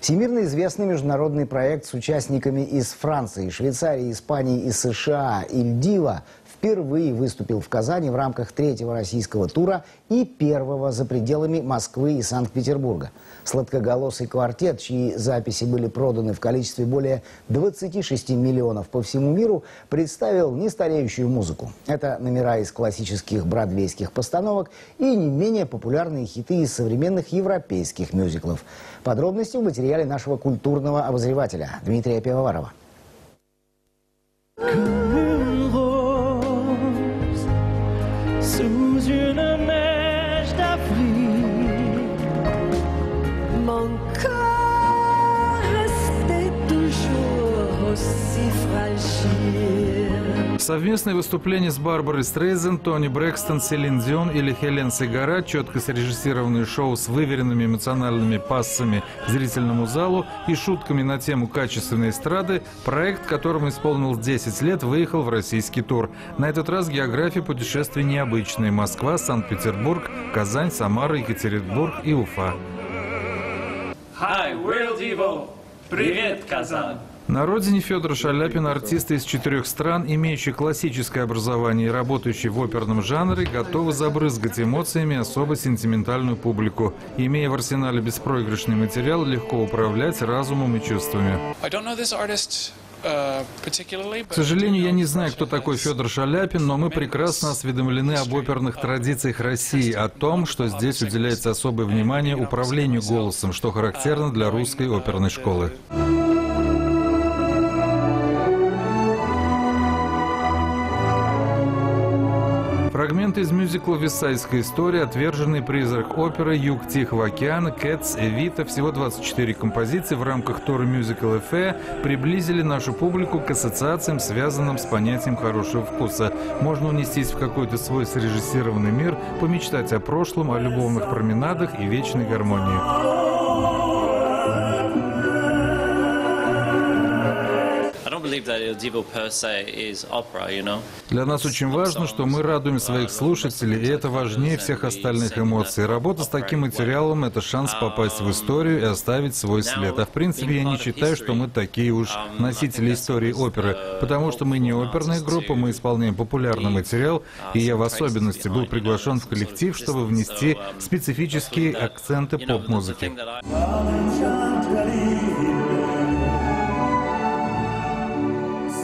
Всемирно известный международный проект с участниками из Франции, Швейцарии, Испании и США «Иль Диво» впервые выступил в Казани в рамках третьего российского тура и первого за пределами Москвы и Санкт-Петербурга. Сладкоголосый квартет, чьи записи были проданы в количестве более 26 миллионов по всему миру, представил нестареющую музыку. Это номера из классических бродвейских постановок и не менее популярные хиты из современных европейских мюзиклов. Подробности в материале нашего культурного обозревателя Дмитрия Пивоварова. Совместное выступление с Барбарой Стрейзенд, Тони Брэкстон, Селин Дион или Хелен Сегара, четко срежиссированное шоу с выверенными эмоциональными пассами зрительному залу и шутками на тему качественной эстрады, проект, которому исполнилось 10 лет, выехал в российский тур. На этот раз география путешествий необычная: Москва, Санкт-Петербург, Казань, Самара, Екатеринбург и Уфа. Hi, World Evo! Привет, Казань! На родине Федора Шаляпина артисты из 4 стран, имеющие классическое образование и работающие в оперном жанре, готовы забрызгать эмоциями особо сентиментальную публику. Имея в арсенале беспроигрышный материал, легко управлять разумом и чувствами. К сожалению, я не знаю, кто такой Федор Шаляпин, но мы прекрасно осведомлены об оперных традициях России, о том, что здесь уделяется особое внимание управлению голосом, что характерно для русской оперной школы. Фрагменты из мюзикла «Висайская история», «Отверженный призрак оперы», «Юг Тихого океана», «Кэтс», «Эвита», всего 24 композиции в рамках тура «Мюзикл Эфе» приблизили нашу публику к ассоциациям, связанным с понятием хорошего вкуса. Можно унестись в какой-то свой срежиссированный мир, помечтать о прошлом, о любовных променадах и вечной гармонии. Для нас очень важно, что мы радуем своих слушателей, и это важнее всех остальных эмоций. Работа с таким материалом – это шанс попасть в историю и оставить свой след. А в принципе, я не считаю, что мы такие уж носители истории оперы, потому что мы не оперная группа, мы исполняем популярный материал, и я в особенности был приглашен в коллектив, чтобы внести специфические акценты поп-музыки.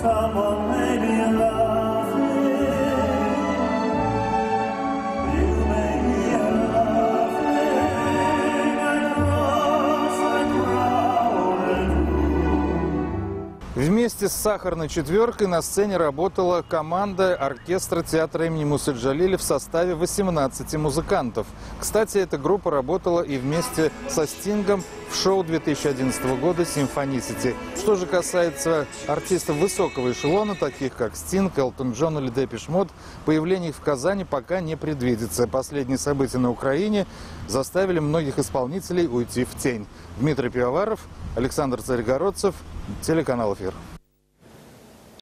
Someone may be laughing, you may be laughing across the crowded room. Вместе с «Сахарной четверкой» на сцене работала команда оркестра театра имени Мусы Джалиля в составе 18 музыкантов. Кстати, эта группа работала и вместе со Стингом в шоу 2011 года «Симфоницити». Что же касается артистов высокого эшелона, таких как Стинг, Элтон Джон или Депеш Мод, появление их в Казани пока не предвидится. Последние события на Украине заставили многих исполнителей уйти в тень. Дмитрий Пивоваров, Александр Царегородцев, телеканал «Эфир».